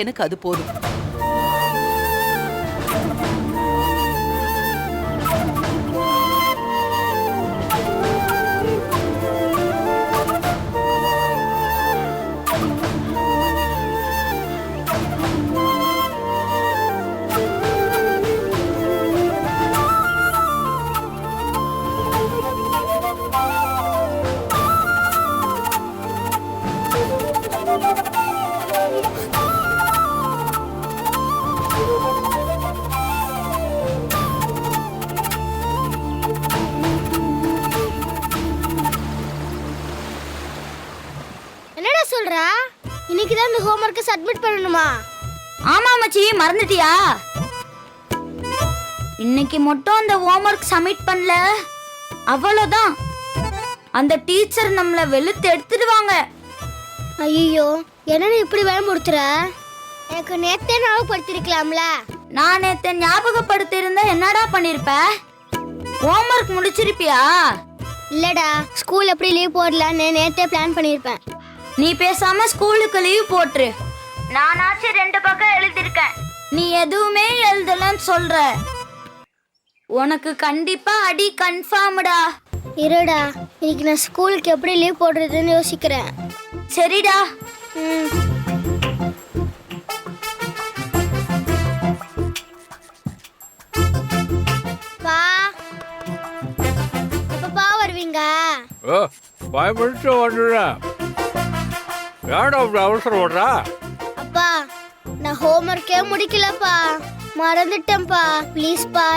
எனக்கு அது போதும். என்னடா சொல்ற? இன்னைக்கு தான் இந்த ஹோம்வொர்க்கை சப்மிட் பண்ணணுமா? ஆமா மச்சி, மறந்துட்டியா? இன்னைக்கு மட்டும் அந்த ஹோம்வொர்க் சப்மிட் பண்ணல, அவ்வளவுதான். அந்த டீச்சர் நம்மள வெளுத்து எடுத்துடுவாங்க. ஐயோ, என்னடா இப்படி பயமுறுத்துற? எனக்கு நேத்தே ஞாபகப்படுத்திருக்கலாம்ல. நான் நேத்து ஞாபகப்படுத்திருந்தா என்னடா பண்ணிருப்ப? ஹோம்வொர்க் முடிச்சிருப்பியா? இல்லடா, ஸ்கூல் எப்படி லீவ் போடலான்னு நேத்தே பிளான் பண்ணிருப்பேன். நீ பேசாம ஸ்கூலுக்கு லீவ் போட்டுரு. நானாச்சு 2 பக்கம் எழுதிருக்கேன், நீ எதுவுமே எழுதலன்னு சொல்ற. உனக்கு கண்டிப்பா அடி கன்ஃபார்ம்டா. இருடா, இன்னைக்கு நான் ஸ்கூலுக்கு எப்படி லீவ் போடுறதுன்னு யோசிக்கிறேன். சரிடா. பா, எப்பப்பா வருவீங்க? 5 minutes வந்துடுறேன். ஏன்டா அப்படி அவசரம் ஓடுறா? அப்பா, நான் ஹோம்வொர்க்கே முடிக்கலப்பா, மறந்துட்டேன்ப்பா. ப்ளீஸ்ப்பா.